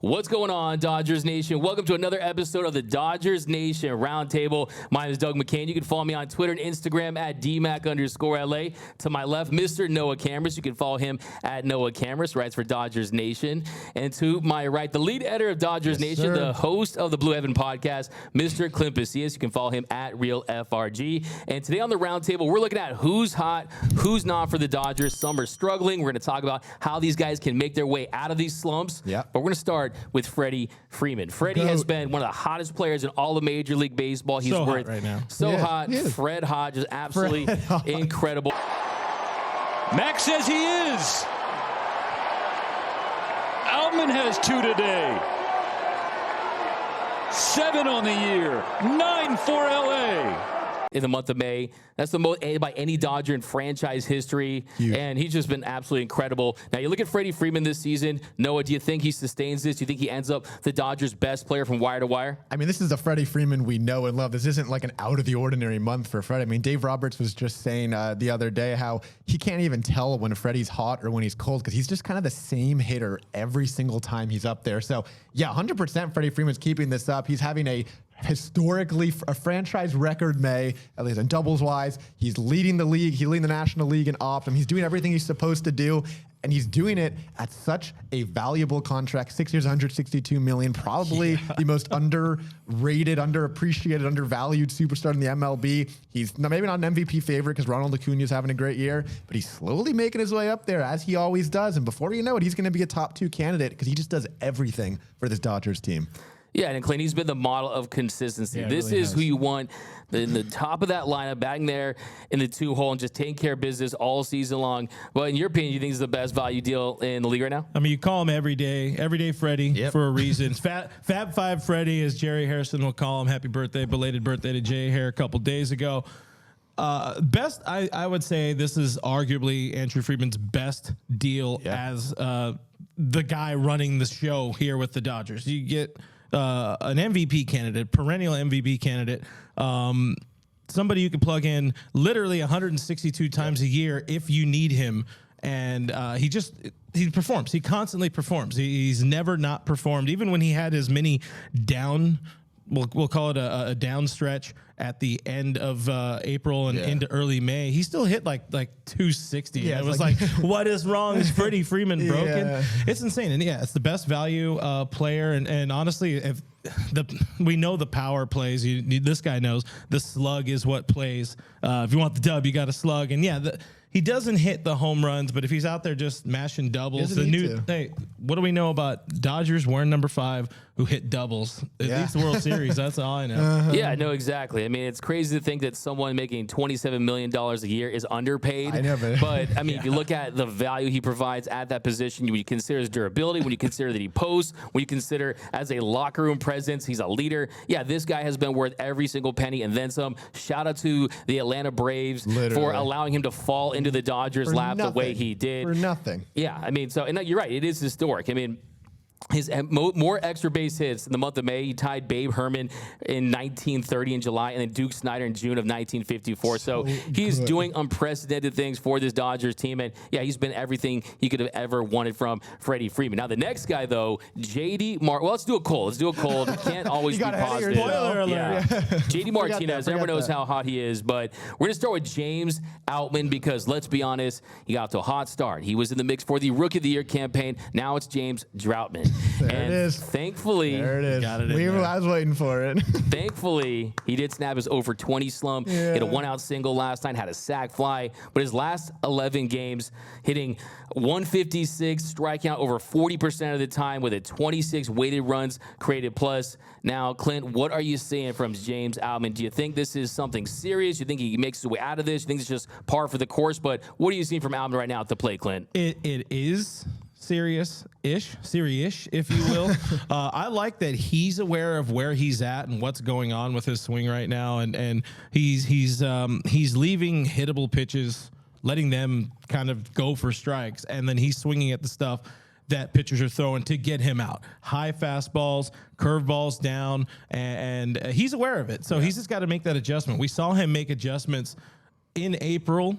What's going on, Dodgers Nation? Welcome to another episode of the Dodgers Nation Roundtable. My name is Doug McCain. You can follow me on Twitter and Instagram at DMAC_LA. To my left, Mr. Noah Cameras. You can follow him at Noah Cameras, writes for Dodgers Nation. And to my right, the lead editor of Dodgers Nation, the host of the Blue Heaven podcast, Mr. Clint Pasillas. You can follow him at RealFRG. And today on the Roundtable, we're looking at who's hot, who's not for the Dodgers. Some are struggling. We're going to talk about how these guys can make their way out of these slumps. But we're going to start with Freddie Freeman. Freddie has been one of the hottest players in all of Major League Baseball. He's so worth hot right now. So hot. Fred hot, just absolutely incredible. Max says he is. Outman has 2 today. 7 on the year. 9 for LA. In the month of May. That's the most by any Dodger in franchise history. And he's just been absolutely incredible. Now, you look at Freddie Freeman this season. Noah, do you think he sustains this? Do you think he ends up the Dodgers' best player from wire to wire? I mean, this is the Freddie Freeman we know and love. This isn't like an out-of-the-ordinary month for Freddie. I mean, Dave Roberts was just saying the other day how he can't even tell when Freddie's hot or when he's cold because he's just kind of the same hitter every single time he's up there. So, yeah, 100% Freddie Freeman's keeping this up. He's having a franchise record May, at least in doubles wise. He's leading the league. He's leading the National League in Optum. He's doing everything he's supposed to do, and he's doing it at such a valuable contract. 6 years, $162 million. Probably the most underrated, underappreciated, undervalued superstar in the MLB. He's maybe not an MVP favorite because Ronald Acuna is having a great year, but he's slowly making his way up there as he always does. And before you know it, he's going to be a top 2 candidate because he just does everything for this Dodgers team. Yeah, and Clint, he's been the model of consistency. Yeah, this really is who you want in the top of that lineup, batting there in the 2-hole and just taking care of business all season long. Well, in your opinion, you think this is the best value deal in the league right now? I mean, you call him every day Freddie for a reason. Fab Five Freddie, as Jerry Harrison will call him. Happy birthday, belated birthday to Jay Hair a couple days ago. Best, I would say this is arguably Andrew Friedman's best deal as the guy running the show here with the Dodgers. You get an MVP candidate, perennial MVP candidate, somebody you can plug in literally 162 times a year if you need him. And he performs. He constantly performs. He's never not performed. Even when he had his mini down, we'll call it a down stretch at the end of April and into early May, he still hit like 260. Yeah, it was like, what is wrong? Is Freddie Freeman broken? It's insane. And it's the best value player. And honestly, if we know the power plays, this guy knows the slug is what plays. If you want the dub, you got to slug. And he doesn't hit the home runs, but if he's out there just mashing doubles, hey, what do we know about Dodgers wearing number 5 who hit doubles? At least the World Series. That's all I know. Yeah, I know exactly. I mean, it's crazy to think that someone making $27 million a year is underpaid. I know, but I mean, if you look at the value he provides at that position, when you consider his durability, when you consider that he posts, when you consider as a locker room presence, he's a leader. Yeah, this guy has been worth every single penny and then some. Shout out to the Atlanta Braves for allowing him to fall into the Dodgers' lap the way he did. For nothing. Yeah, I mean, and you're right. It is historic. I mean, his more extra base hits in the month of May. He tied Babe Herman in 1930 in July, and then Duke Snider in June of 1954. So he's doing unprecedented things for this Dodgers team, and he's been everything he could have ever wanted from Freddie Freeman. Now the next guy though, Well, let's do it cold. We can't always be positive. Spoiler alert. JD Martinez. Everyone knows how hot he is, but we're gonna start with James Outman because let's be honest, he got to a hot start. He was in the mix for the Rookie of the Year campaign. Now it's James Droutman. There it is. Thankfully, there it is. I was waiting for it. Thankfully, he did snap his over 20 slump. Hit a 1-out single last night, had a sac fly, but his last 11 games hitting 156, striking out over 40% of the time with a 26 weighted runs created plus. Now, Clint, what are you seeing from James Outman? Do you think this is something serious? Do you think he makes his way out of this? Do you think it's just par for the course? But what are you seeing from Outman right now at the plate, Clint? It is serious-ish, if you will. I like that he's aware of where he's at and what's going on with his swing right now, and he's leaving hittable pitches, letting them kind of go for strikes, and then he's swinging at the stuff that pitchers are throwing to get him out. High fastballs, curveballs down, and he's aware of it. So he's just got to make that adjustment. We saw him make adjustments in April.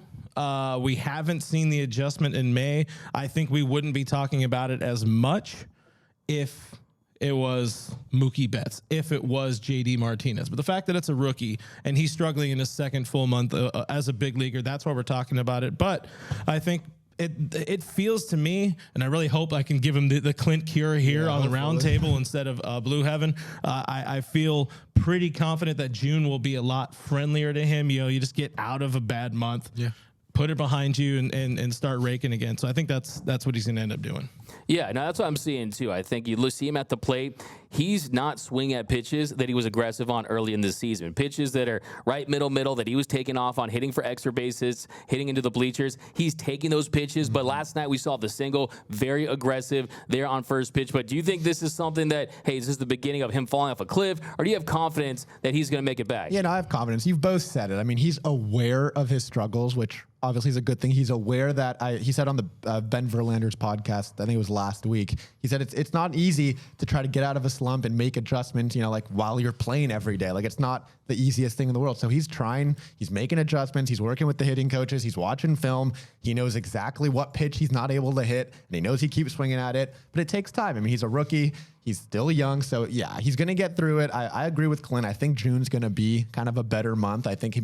We haven't seen the adjustment in May. I think we wouldn't be talking about it as much if it was Mookie Betts, if it was JD Martinez. But the fact that it's a rookie and he's struggling in his second full month as a big leaguer, that's why we're talking about it. But I think it feels to me, and I really hope I can give him the Clint cure here on the round table instead of Blue Heaven. I feel pretty confident that June will be a lot friendlier to him. You just get out of a bad month. Yeah. Put it behind you and start raking again. So I think that's what he's going to end up doing. Yeah, no, that's what I'm seeing too. I think you see him at the plate. He's not swinging at pitches that he was aggressive on early in the season. Pitches that are right middle that he was taking off on, hitting for extra bases, hitting into the bleachers. He's taking those pitches. But last night we saw the single, very aggressive there on first pitch. But do you think this is something that, hey, is this the beginning of him falling off a cliff? Or do you have confidence that he's going to make it back? Yeah, no, I have confidence. You've both said it. I mean, he's aware of his struggles, which obviously is a good thing. He's aware that he said on the Ben Verlander's podcast, I think it was last week, he said it's not easy to try to get out of a slump and make adjustments, like while you're playing every day. Like, it's not the easiest thing in the world. So he's trying, he's making adjustments. He's working with the hitting coaches. He's watching film. He knows exactly what pitch he's not able to hit, and he knows he keeps swinging at it, but it takes time. I mean, he's a rookie. He's still young. So yeah, he's going to get through it. I agree with Clint. I think June's going to be kind of a better month. I think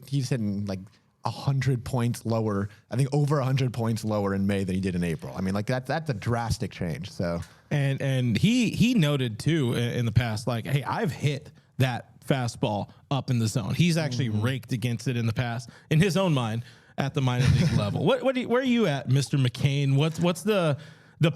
he's hitting like 100 points lower. I think over 100 points lower in May than he did in April. I mean, like that's a drastic change. So and he noted too in the past, like, hey, I've hit that fastball up in the zone. He's actually raked against it in the past in his own mind at the minor league level. Where are you at, Mr. McCain? What's the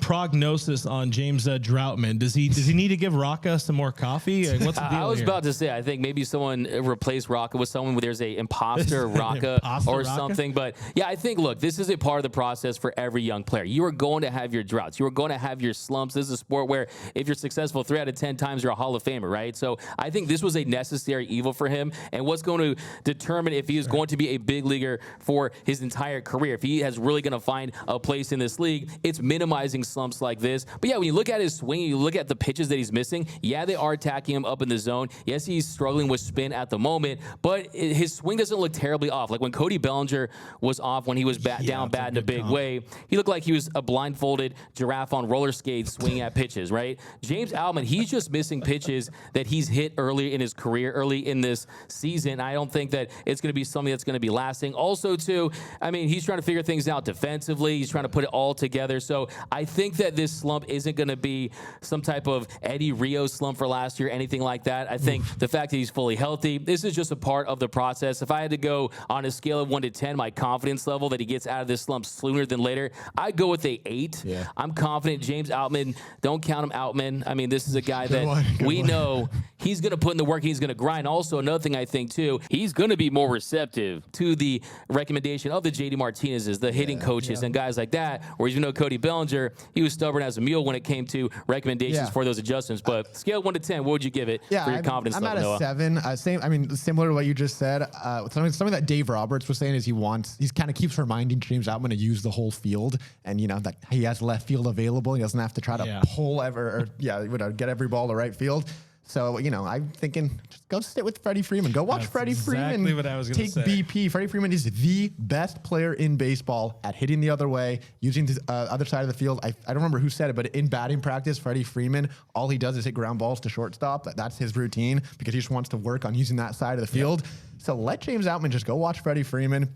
prognosis on James Droutman? Does he need to give Rocca some more coffee? What's the deal I was here? about to say, I think maybe someone replace Rocca with someone where there's a imposter Rocca or something. But yeah, I think, look, this is a part of the process for every young player. You are going to have your droughts. You are going to have your slumps. This is a sport where if you're successful 3 out of 10 times, you're a Hall of Famer, right? So I think this was a necessary evil for him. And what's going to determine if he is going to be a big leaguer for his entire career, if he is really going to find a place in this league, it's minimizing slumps like this. But yeah, when you look at his swing, you look at the pitches that he's missing, yeah, they are attacking him up in the zone. Yes, he's struggling with spin at the moment, but his swing doesn't look terribly off. Like when Cody Bellinger was off, when he was down bad in a big way, he looked like he was a blindfolded giraffe on roller skates swinging at pitches, right? James Outman, he's just missing pitches that he's hit early in his career, early in this season. I don't think that it's going to be something that's going to be lasting. Also, too, I mean, he's trying to figure things out defensively. He's trying to put it all together. So I think that this slump isn't going to be some type of Eddie Rio slump for last year, anything like that. I think the fact that he's fully healthy, this is just a part of the process. If I had to go on a scale of 1 to 10, my confidence level that he gets out of this slump sooner than later, I'd go with a 8. Yeah. I'm confident James Outman, don't count him Outman. I mean, this is a guy that we know he's going to put in the work. He's going to grind. Also, another thing I think, too, he's going to be more receptive to the recommendation of the JD Martinez's, the hitting coaches, and guys like that, whereas you know Cody Bellinger, he was stubborn as a mule when it came to recommendations for those adjustments. But scale 1 to 10, what would you give it for your confidence level, Noah? I'm at a 7. Similar to what you just said. Something that Dave Roberts was saying is he kind of keeps reminding James Outman to use the whole field, and that he has left field available. He doesn't have to try to pull get every ball to right field. So, I'm thinking, just go sit with Freddie Freeman. Go watch Freddie Freeman what I was gonna say. BP. Freddie Freeman is the best player in baseball at hitting the other way, using the other side of the field. I don't remember who said it, but in batting practice, Freddie Freeman, all he does is hit ground balls to shortstop. That's his routine because he just wants to work on using that side of the field. So let James Outman just go watch Freddie Freeman,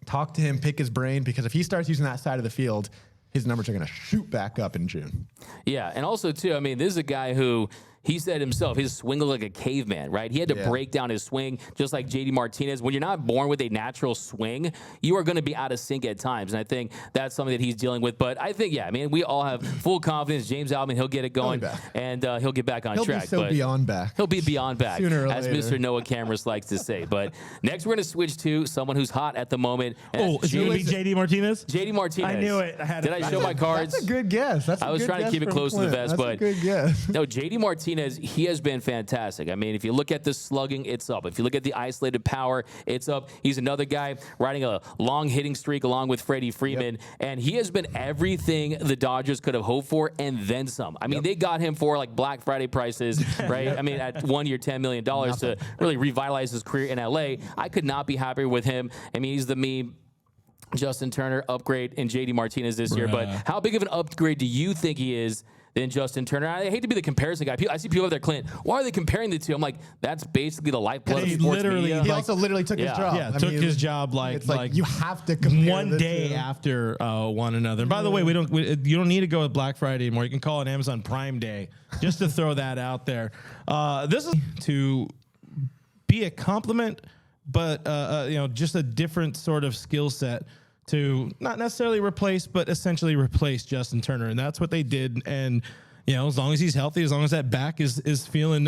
talk to him, pick his brain, because if he starts using that side of the field, his numbers are going to shoot back up in June. Yeah, and also, too, I mean, this is a guy who, he said himself, his swing looked like a caveman, right? He had to break down his swing, just like JD Martinez. When you're not born with a natural swing, you are going to be out of sync at times. And I think that's something that he's dealing with. But I think, we all have full confidence. James Outman, he'll get it going, and he'll get back on track. He'll be beyond back. He'll be beyond back, sooner or as later. Mr. Noah Cameras likes to say. But next, we're going to switch to someone who's hot at the moment. Is it going to be JD Martinez? JD Martinez. I knew it. Did I show my cards? That's a good guess. I was trying to keep it close to the vest, but a good guess. No, JD Martinez, he has been fantastic. I mean, if you look at the slugging, it's up. If you look at the isolated power, it's up. He's another guy riding a long hitting streak along with Freddie Freeman, and he has been everything the Dodgers could have hoped for and then some. I mean, they got him for like Black Friday prices, right? I mean, at 1 year, $10 million to really revitalize his career in LA. I could not be happier with him. I mean, he's the meme Justin Turner upgrade in JD Martinez this year, but how big of an upgrade do you think he is than Justin Turner. I hate to be the comparison guy. I see people out there, Clint, why are they comparing the two? I'm like, that's basically the lifeblood of sports media. He also literally took his job. Yeah, took his job like you have to compare one day after one another. And by the way, you don't need to go with Black Friday anymore. You can call it Amazon Prime Day, just to throw that out there. This is to be a compliment, but just a different sort of skill set to not necessarily replace, but essentially replace Justin Turner, and that's what they did. And as long as he's healthy, as long as that back is feeling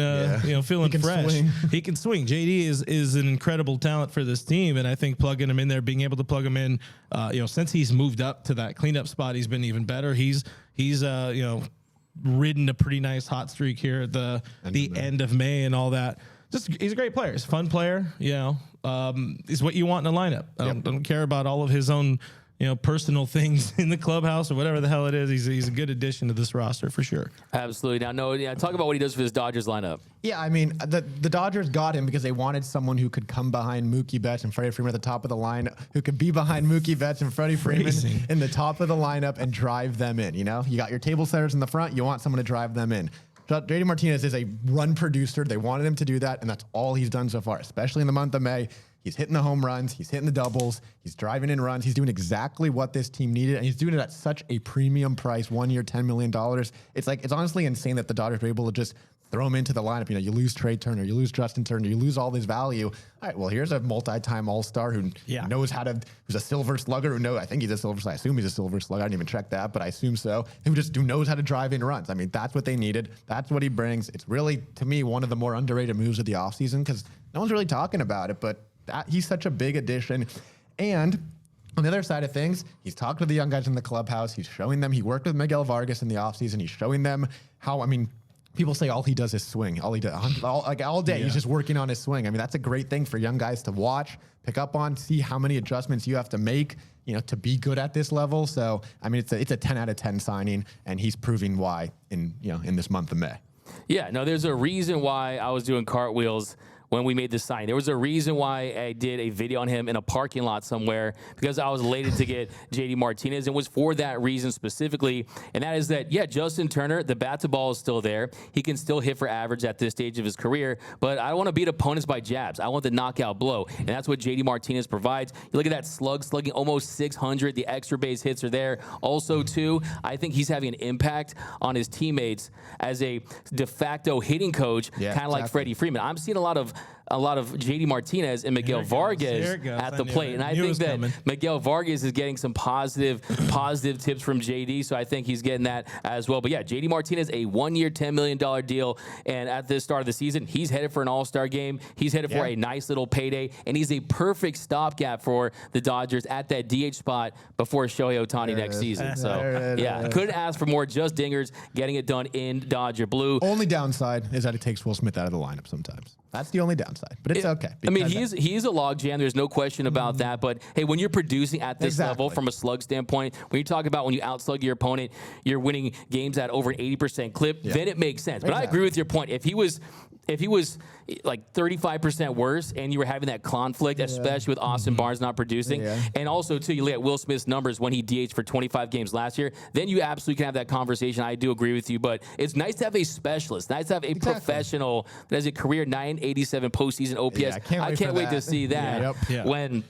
feeling fresh, he can swing. JD is an incredible talent for this team, and I think plugging him in there, being able to plug him in, since he's moved up to that cleanup spot, he's been even better. He's ridden a pretty nice hot streak here at the end of May and all that. He's a great player. He's a fun player. He's what you want in a lineup. I don't care about all of his own personal things in the clubhouse or whatever the hell it is. He's a good addition to this roster for sure. Absolutely. Now, Noah, talk about what he does for this Dodgers lineup. Yeah, I mean, the Dodgers got him because they wanted someone who could come behind Mookie Betts and Freddie Freeman at the top of the line, who could be behind Mookie Betts and Freddie Freeman in the top of the lineup and drive them in. You got your table setters in the front. You want someone to drive them in. JD Martinez is a run producer. They wanted him to do that, and that's all he's done so far, especially in the month of May. He's hitting the home runs. He's hitting the doubles. He's driving in runs. He's doing exactly what this team needed, and he's doing it at such a premium price, 1 year, $10 million. It's honestly insane that the Dodgers were able to just throw him into the lineup. You lose Trey Turner, you lose Justin Turner, you lose all this value. All right, well, here's a multi-time All-Star who knows who's a silver slugger, I think he's a silver slugger. I assume he's a silver slugger. I didn't even check that, but I assume so. Who knows how to drive in runs. I mean, that's what they needed. That's what he brings. It's really, to me, one of the more underrated moves of the offseason because no one's really talking about it, but he's such a big addition. And on the other side of things, he's talked to the young guys in the clubhouse. He's showing them. He worked with Miguel Vargas in the offseason. He's showing them how, people say all he does is swing. All day, he's just working on his swing. That's a great thing for young guys to watch, pick up on, see how many adjustments you have to make, to be good at this level. So, it's a 10 out of 10 signing, and he's proving why in this month of May. Yeah, no, there's a reason why I was doing cartwheels when we made the sign. There was a reason why I did a video on him in a parking lot somewhere, because I was elated to get JD Martinez, and was for that reason specifically. And that is that, Justin Turner, the bat to ball is still there. He can still hit for average at this stage of his career, but I don't want to beat opponents by jabs. I want the knockout blow, and that's what JD Martinez provides. You look at that slugging almost 600. The extra base hits are there. Also, too, I think he's having an impact on his teammates as a de facto hitting coach, kind of like Freddie Freeman. I'm seeing a lot of JD Martinez and Miguel Vargas at the plate. And I think that Miguel Vargas is getting some positive tips from JD. So I think he's getting that as well. But JD Martinez, a 1 year, $10 million deal. And at the start of the season, he's headed for an All-Star game. He's headed for a nice little payday. And he's a perfect stopgap for the Dodgers at that DH spot before Shohei Ohtani next season. So couldn't ask for more. Just dingers, getting it done in Dodger blue. Only downside is that it takes Will Smith out of the lineup sometimes. That's the only downside, but it's okay. He's a logjam. There's no question about that. But hey, when you're producing at this level from a slug standpoint, when you talk about when you outslug your opponent, you're winning games at over an 80% clip, then it makes sense. But I agree with your point. If he was like 35% worse and you were having that conflict, especially with Austin Barnes not producing, and also too, you look at Will Smith's numbers when he DH'd for 25 games last year, then you absolutely can have that conversation. I do agree with you, but it's nice to have a specialist, nice to have a professional that has a career 987 postseason OPS. I can't wait to see that when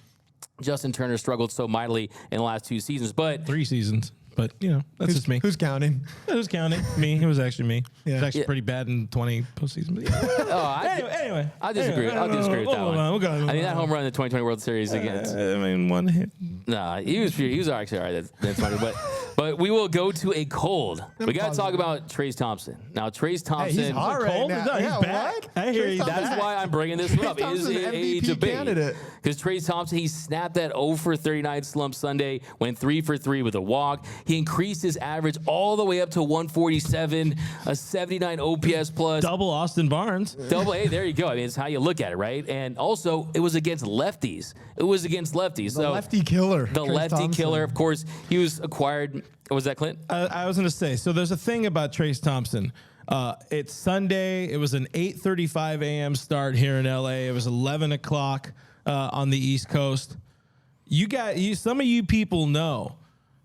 Justin Turner struggled so mightily in the last 2 seasons, but 3 seasons. But, that's just me. Who's counting? Who's counting? Me. It was actually me. It was actually pretty bad in 20 postseason. Anyway. I disagree. I'll disagree with that one. That home run in the 2020 World Series against. One hit. Nah, he was actually all right. That's funny. But we will go to a cold. We got to talk about Trayce Thompson. Now, Trayce Thompson. Hey, he's hot right now. He's back. I hear you. That's why I'm bringing this up. It is a debate. Because Trayce Thompson, he snapped that 0 for 39 slump Sunday, went 3 for 3 with a walk. He increased his average all the way up to 147, a 79 OPS plus. Double Austin Barnes. Hey, there you go. It's how you look at it, right? And also, it was against lefties. The lefty killer. The lefty killer. Of course, he was acquired. Was that Clint? I was going to say, so there's a thing about Trayce Thompson. It's Sunday. It was an 8:35 a.m. start here in LA. It was 11 o'clock on the East Coast. Some of you people know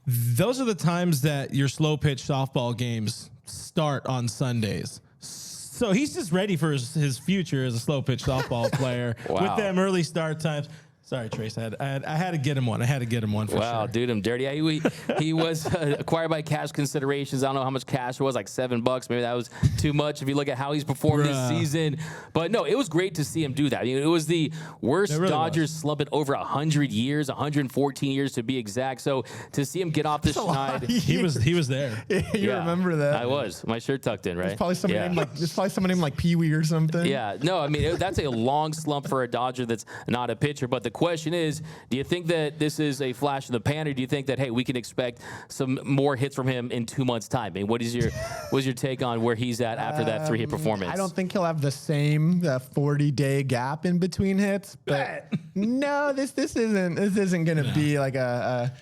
those are the times that your slow pitch softball games start on Sundays. So he's just ready for his future as a slow pitch softball player with them early start times. Sorry, Trayce. I had to get him one. I had to get him one for sure. Dude, I'm dirty. Yeah, he was acquired by cash considerations. I don't know how much cash it was, like $7. Maybe that was too much if you look at how he's performed this season. But no, it was great to see him do that. It was the worst Dodgers slump in over 100 years, 114 years to be exact. So to see him get off the schneid. He was there. You remember that? I was. My shirt tucked in, right? It's probably someone named like Pee Wee or something. Yeah. No, I mean, that's a long slump for a Dodger that's not a pitcher. But the question is, do you think that this is a flash in the pan, or do you think that, hey, we can expect some more hits from him in 2 months' time? I mean, what's your take on where he's at after that 3-hit performance? I don't think he'll have the same 40-day gap in between hits, but no, this isn't going to be like a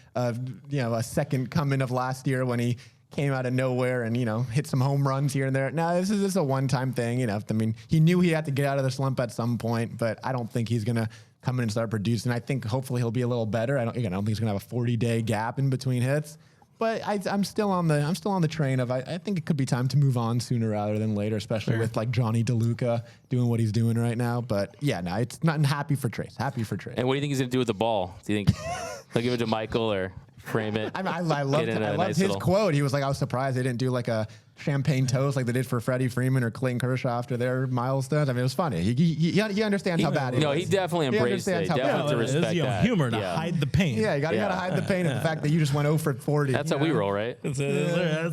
second coming of last year when he came out of nowhere and hit some home runs here and there. No, this is a one-time thing. I mean, he knew he had to get out of the slump at some point, but I don't think he's going to come in and start producing. I think hopefully he'll be a little better. I don't think he's going to have a 40-day gap in between hits. But I'm still on the train of I think it could be time to move on sooner rather than later, especially with like Johnny DeLuca doing what he's doing right now. But yeah, no, it's not happy for Trayce. Happy for Trayce. And what do you think he's going to do with the ball? Do you think he'll give it to Michael or frame it? I loved his quote. He was like, I was surprised they didn't do like a champagne toast like they did for Freddie Freeman or Clayton Kershaw after their milestones. I mean, it was funny. He understands how bad it is. No, he definitely embraced it. Definitely to respect that. Humor to hide the pain. Yeah, you got to hide the pain of the fact that you just went 0 for 40. That's how we roll, right? That's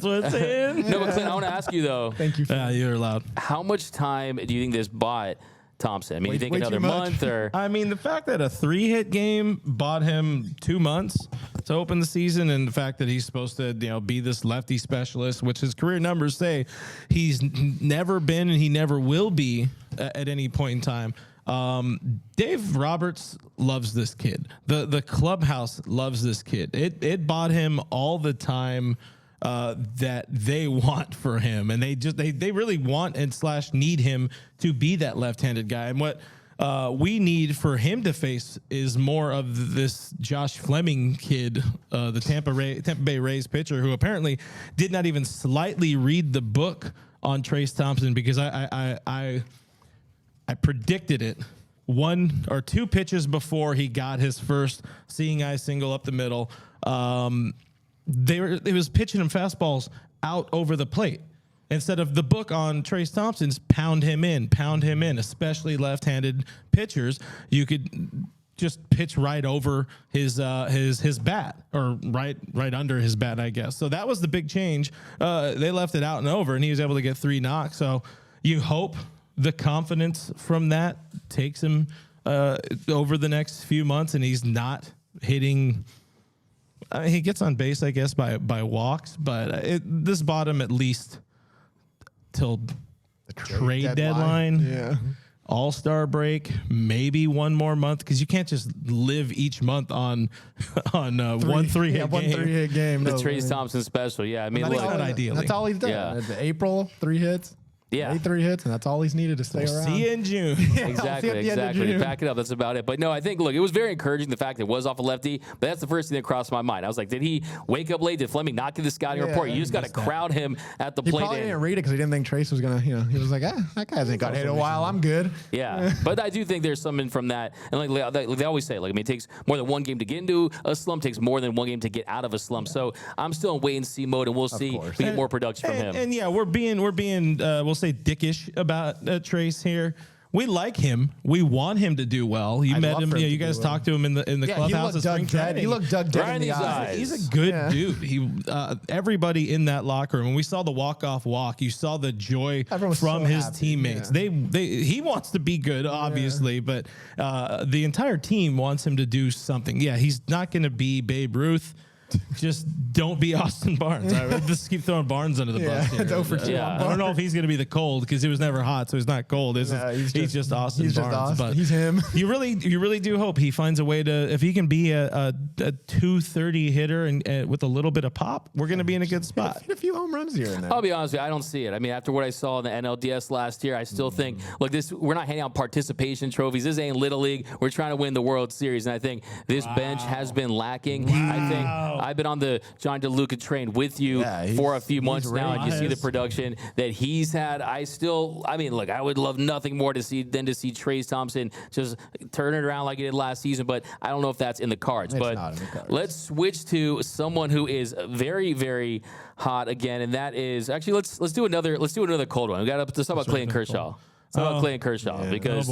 what it's in. No, but Clint, I want to ask you though. Thank you. You're allowed. How much time do you think this bought Thompson? I mean, you think another month or? I mean, the fact that a 3-hit game bought him 2 months to open the season, and the fact that he's supposed to, be this lefty specialist, which his career numbers say he's never been and he never will be at any point in time. Dave Roberts loves this kid. The clubhouse loves this kid. It bought him all the time that they want for him, and they really want and / need him to be that left-handed guy. And what we need for him to face is more of this Josh Fleming kid, the Tampa Bay Rays pitcher, who apparently did not even slightly read the book on Trayce Thompson, because I predicted it 1 or 2 pitches before he got his first seeing eye single up the middle. It was pitching him fastballs out over the plate instead of the book on Trayce Thompson's pound him in, especially left-handed pitchers. You could just pitch right over his bat, or right under his bat, I guess. So that was the big change. They left it out and over, and he was able to get 3 knocks. So you hope the confidence from that takes him over the next few months, and he's not hitting. He gets on base, I guess, by walks, but this bought him at least till the trade deadline. All-Star break, maybe 1 more month, because you can't just live each month on 1 3-hit game. The Trayce Thompson special. Yeah, I mean, look, not ideally. That's all he's done. Yeah. April, 3 hits. Yeah, 3 hits, and that's all he's needed to stay around. See you in June. Exactly. Back it up. That's about it. But no, I think, look, it was very encouraging, the fact that it was off a lefty. But that's the first thing that crossed my mind. I was like, did he wake up late? Did Fleming not get the scouting report? You just got to crowd him at the plate. He probably didn't read it because he didn't think Trayce was going to, he was like, that guy hasn't got hit a while. I'm good. Yeah. But I do think there's something from that. And like they always say, like, I mean, it takes more than 1 game to get into a slump, takes more than 1 game to get out of a slump. So I'm still in wait-and-see mode, and we'll see if we get more production from him. And yeah, we're being we'll say dickish about Trayce here. We like him. We want him to do well. You met him. You guys talked to him in the clubhouse at spring training. He looked Doug dead in the eyes. He's a good dude. He everybody in that locker room. When we saw the walk-off walk, you saw the joy from his teammates. Yeah. He wants to be good, obviously, but the entire team wants him to do something. Yeah, he's not going to be Babe Ruth. Just don't be Austin Barnes. I just keep throwing Barnes under the bus here. I don't know if he's going to be the cold, because it was never hot, so he's not cold. He's just Austin Barnes. But he's him. You really do hope he finds a way to, if he can be a 230 hitter and with a little bit of pop, we're going to be in a good spot. Hit a few home runs here and there. I'll be honest with you, I don't see it. I mean, after what I saw in the NLDS last year, I still think, look, we're not handing out participation trophies. This ain't Little League. We're trying to win the World Series, and I think this bench has been lacking. I I've been on the John DeLuca train with you for a few months now, and you see the production that he's had. I mean, look, I would love nothing more than to see Trayce Thompson just turn it around like he did last season, but I don't know if that's in the cards. It's not in the cards. Let's switch to someone who is very, very hot again, and that is actually let's do another cold one. We got to talk about Clayton Kershaw. Clayton Kershaw because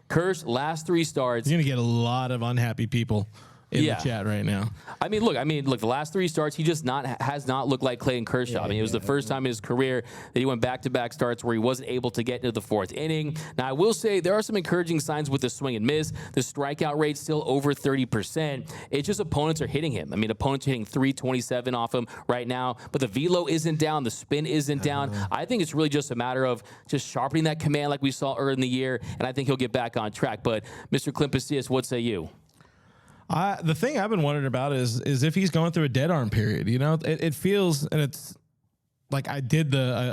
Kersh last 3 starts. You're gonna get a lot of unhappy people in the chat right now. I mean, look, the last 3 starts, he just has not looked like Clayton Kershaw. I mean, it was the first time in his career that he went back-to-back starts where he wasn't able to get into the 4th inning. Now, I will say there are some encouraging signs with the swing and miss. The strikeout rate's still over 30%. It's just opponents are hitting him. I mean, opponents are hitting 327 off him right now, but the velo isn't down, the spin isn't down. I think it's really just a matter of just sharpening that command like we saw early in the year, and I think he'll get back on track. But, Mr. Clint Pasillas, what say you? The thing I've been wondering about is if he's going through a dead arm period. You know, it feels, and it's like I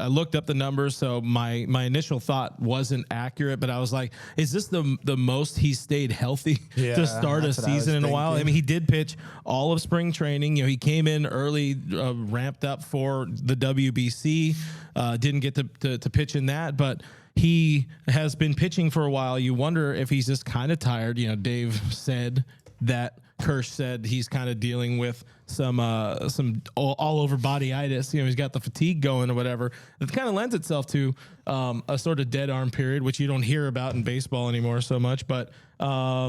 looked up the numbers, so my initial thought wasn't accurate, but I was like, is this the most he stayed healthy to start a season in a while? I mean, he did pitch all of spring training. You know, he came in early, ramped up for the WBC, didn't get to pitch in that, but he has been pitching for a while. You wonder if he's just kind of tired. You know, Dave said that Kersh said he's kind of dealing with some all over bodyitis. You know, he's got the fatigue going or whatever. It kind of lends itself to a sort of dead arm period, which you don't hear about in baseball anymore so much. But I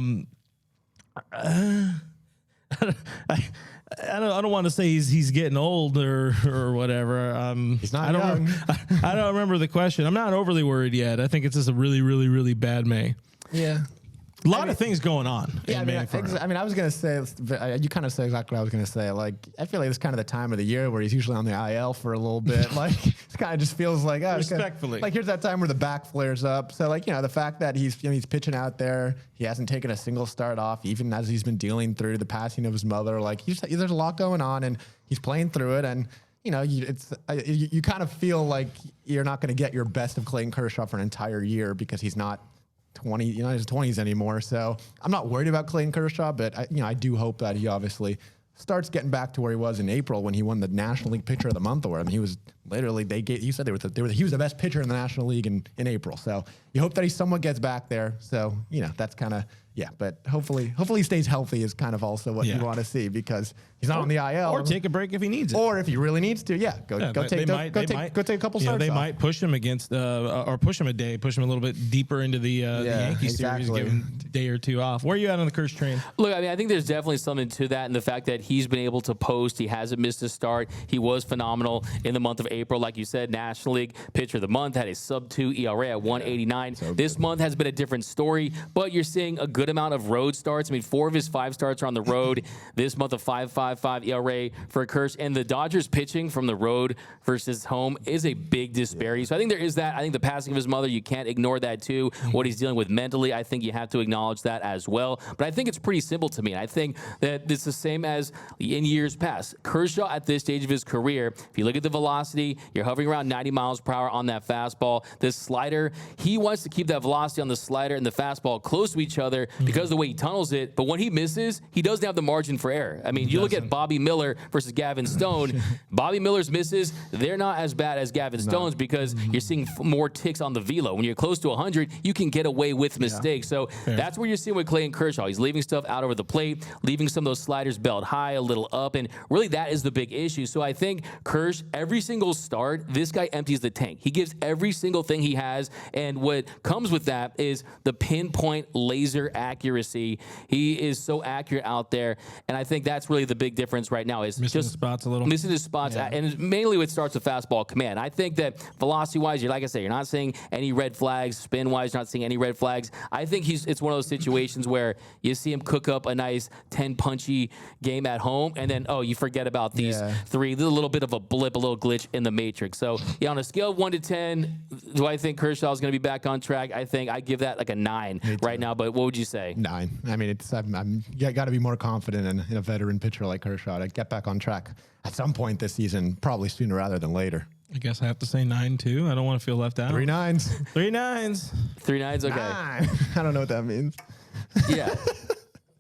don't want to say he's getting old or whatever. He's not young. I don't remember the question. I'm not overly worried yet. I think it's just a really, really, really bad May. Yeah. A lot of things going on. Yeah, I was going to say, you kind of said exactly what I was going to say. Like, I feel like it's kind of the time of the year where he's usually on the IL for a little bit. Like, it kind of just feels like, respectfully. Like, here's that time where the back flares up. So, like, you know, the fact that he's pitching out there, he hasn't taken a single start off, even as he's been dealing through the passing of his mother. Like, there's a lot going on, and he's playing through it. And, you know, you kind of feel like you're not going to get your best of Clayton Kershaw for an entire year because he's not 20, you know, his 20s anymore. So I'm not worried about Clayton Kershaw, but I do hope that he obviously starts getting back to where he was in April when he won the National League Pitcher of the Month award. I mean, he was literally, he said he was the best pitcher in the National League in April. So you hope that he somewhat gets back there. So, you know, that's kind of, but hopefully he stays healthy is kind of also what you want to see because he's not on the IL. Or take a break if he needs it. Or if he really needs to, go take a couple starts. They might push him against, or push him a little bit deeper into the Yankee series, give him a day or two off. Where are you at on the Kersh train? Look, I mean, I think there's definitely something to that, and the fact that he's been able to post. He hasn't missed a start. He was phenomenal in the month of April, like you said. National League Pitcher of the Month, had a sub-2 ERA at 189. This month has been a different story, but you're seeing a good amount of road starts. I mean, 4 of his 5 starts are on the road. This month, a 5.55 ERA for Kersh, and the Dodgers pitching from the road versus home is a big disparity. So I think there is that. I think the passing of his mother, you can't ignore that too. What he's dealing with mentally, I think you have to acknowledge that as well. But I think it's pretty simple to me. I think that it's the same as in years past. Kershaw at this stage of his career, if you look at the velocity, you're hovering around 90 miles per hour on that fastball. This slider, he wants to keep that velocity on the slider and the fastball close to each other because of the way he tunnels it. But when he misses, he doesn't have the margin for error. I mean, you look at Bobby Miller versus Gavin Stone. Bobby Miller's misses, they're not as bad as Gavin Stone's because you're seeing more ticks on the velo. When you're close to 100, you can get away with mistakes. So that's what you're seeing with Clayton Kershaw. He's leaving stuff out over the plate, leaving some of those sliders belt high, a little up, and really that is the big issue. So I think Kersh, every single start, this guy empties the tank. He gives every single thing he has, and what comes with that is the pinpoint laser accuracy. He is so accurate out there, and I think that's really the big difference right now is missing his spots a little. Missing his spots, and mainly it starts with fastball command. I think that velocity-wise, like I say, you're not seeing any red flags. Spin-wise, you're not seeing any red flags. I think it's one of those situations where you see him cook up a nice 10-punchy game at home, and then, you forget about these 3. There's a little bit of a blip, a little glitch in the matrix. So, on a scale of 1 to 10, do I think Kershaw is going to be back on track? I think I give that like a 9 right now, but what would you say? 9. I mean, you got to be more confident in a veteran pitcher like Kershaw to get back on track at some point this season, probably sooner rather than later. I guess I have to say 9 too. I don't want to feel left out. 3 9s. 3 9s. 3 9s, okay. 9. I don't know what that means. Yeah.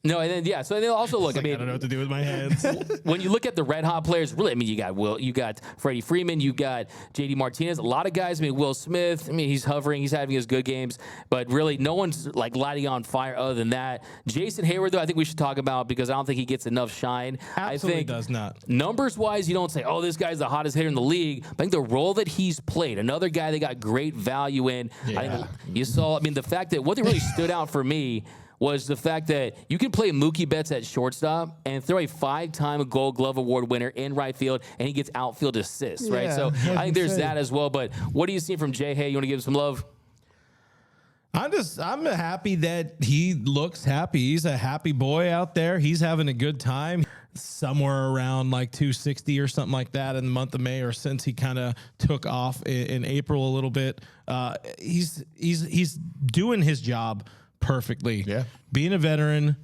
No, and then so then also look. I mean, I don't know what to do with my hands. when you look at the red hot players, really, I mean, you got Freddie Freeman, you got JD Martinez, a lot of guys. I mean, Will Smith. I mean, he's hovering, he's having his good games, but really, no one's like lighting on fire other than that. Jason Heyward, though, I think we should talk about because I don't think he gets enough shine. Absolutely I think does not. Numbers wise, you don't say, oh, this guy's the hottest hitter in the league. I think the role that he's played, another guy that got great value in. Yeah. I think you saw. I mean, the fact that what really stood out for me was the fact that you can play Mookie Betts at shortstop and throw a 5-time Gold Glove Award winner in right field, and he gets outfield assists, right? So I think there's that as well. But what do you see from Jay Hay? You want to give him some love? I'm happy that he looks happy. He's a happy boy out there. He's having a good time. Somewhere around like 260 or something like that in the month of May, or since he kind of took off in April a little bit. He's doing his job perfectly. Yeah, being a veteran,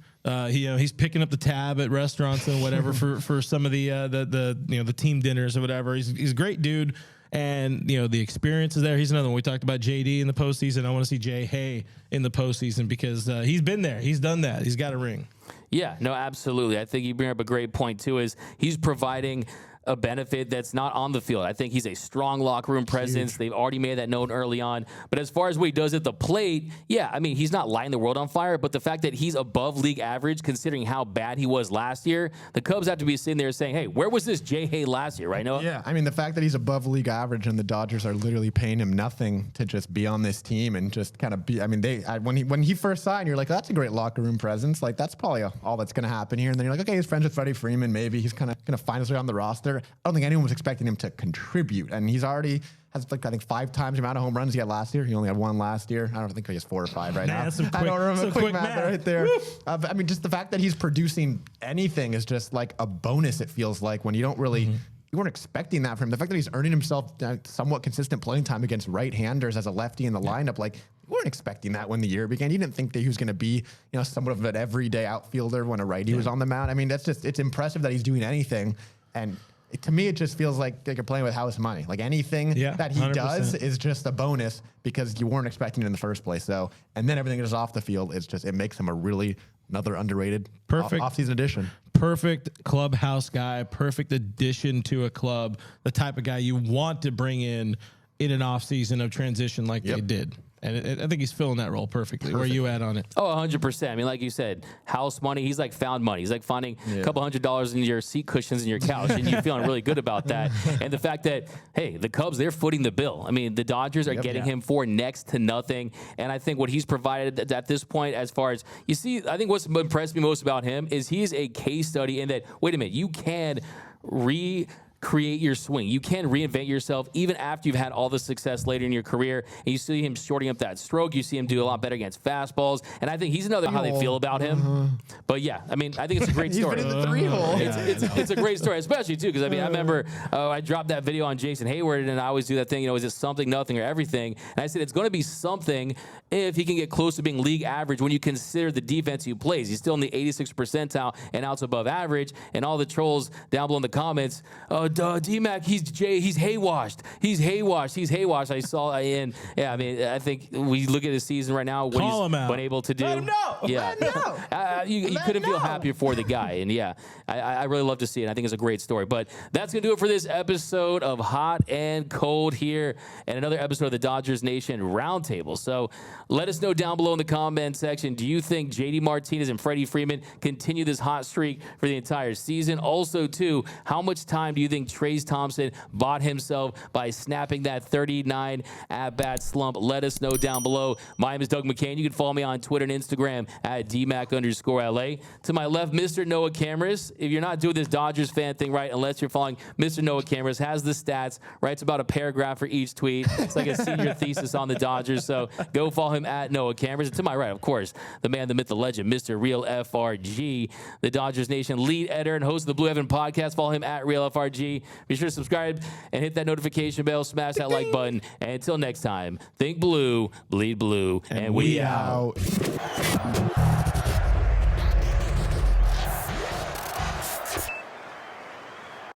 he's picking up the tab at restaurants and whatever for some of the team dinners or whatever. He's a great dude, and the experience is there. He's another one. We talked about JD in the postseason. I want to see Jay Hay in the postseason because he's been there. He's done that. He's got a ring. Yeah, no, absolutely. I think you bring up a great point too. Is he's providing a benefit that's not on the field. I think he's a strong locker room presence. They've already made that known early on. But as far as what he does at the plate, yeah, I mean, he's not lighting the world on fire, but the fact that he's above league average, considering how bad he was last year, the Cubs have to be sitting there saying, hey, where was this Jay Hay last year, right, Noah? Yeah, I mean, the fact that he's above league average and the Dodgers are literally paying him nothing to just be on this team and just kind of be, I mean, when he first signed, you're like, oh, that's a great locker room presence. Like, that's probably all that's going to happen here. And then you're like, okay, he's friends with Freddie Freeman. Maybe he's kind of going to find his way on the roster. I don't think anyone was expecting him to contribute, and he's already has like I think 5 times the amount of home runs he had last year. He only had 1 last year. I don't think he has 4 or 5 right now. That's some I don't remember quick math right there. I mean, just the fact that he's producing anything is just like a bonus. It feels like when you don't really. You weren't expecting that from him. The fact that he's earning himself somewhat consistent playing time against right-handers as a lefty in the lineup, like you weren't expecting that when the year began. You didn't think that he was going to be, somewhat of an everyday outfielder when a righty was on the mound. I mean, it's impressive that he's doing anything. And to me, it just feels like you're playing with house money. Like anything that he 100%. Does is just a bonus because you weren't expecting it in the first place. So, and then everything that is off the field, it makes him another underrated offseason addition. Perfect clubhouse guy, perfect addition to a club, the type of guy you want to bring in an offseason of transition like they did. And I think he's filling that role perfectly. Where are you at on it? Oh, 100%. I mean, like you said, house money. He's like found money. He's like finding a couple $100s in your seat cushions in your couch, and you're feeling really good about that. And the fact that, hey, the Cubs, they're footing the bill. I mean, the Dodgers are getting him for next to nothing. And I think what he's provided at this point, as far as you see, I think what's impressed me most about him is he's a case study in that, wait a minute, you can create your swing. You can reinvent yourself even after you've had all the success later in your career. And you see him shorting up that stroke. You see him do a lot better against fastballs. And I think he's another how they feel about him. But yeah, I mean, I think it's a great story. He's been in the 3-hole. It's a great story, especially too, because I mean, I remember I dropped that video on Jason Heyward, and I always do that thing, is it something, nothing, or everything? And I said it's going to be something if he can get close to being league average when you consider the defense he plays. He's still in the 86th percentile and outs above average. And all the trolls down below in the comments, D-Mac, he's Haywashed. He's Haywashed. I saw in. Yeah, I mean, I think we look at his season right now. What he's been able to do. Let him know. Yeah. Let him know. You couldn't feel happier for the guy. And yeah, I really love to see it. I think it's a great story. But that's going to do it for this episode of Hot and Cold here and another episode of the Dodgers Nation Roundtable. So let us know down below in the comment section, do you think JD Martinez and Freddie Freeman continue this hot streak for the entire season? Also, too, how much time do you think Trayce Thompson bought himself by snapping that 39 at-bat slump? Let us know down below. My name is Doug McCain. You can follow me on Twitter and Instagram at DMAC_LA. To my left, Mr. Noah Cameras. If you're not doing this Dodgers fan thing right, unless you're following Mr. Noah Cameras, has the stats, writes about a paragraph for each tweet. It's like a senior thesis on the Dodgers. So go follow him at Noah Cameras. And to my right, of course, the man, the myth, the legend, Mr. Real FRG, the Dodgers Nation lead editor and host of the Blue Heaven podcast. Follow him at Real FRG. Be sure to subscribe and hit that notification bell, smash that like button. And until next time, think blue, bleed blue, and we out.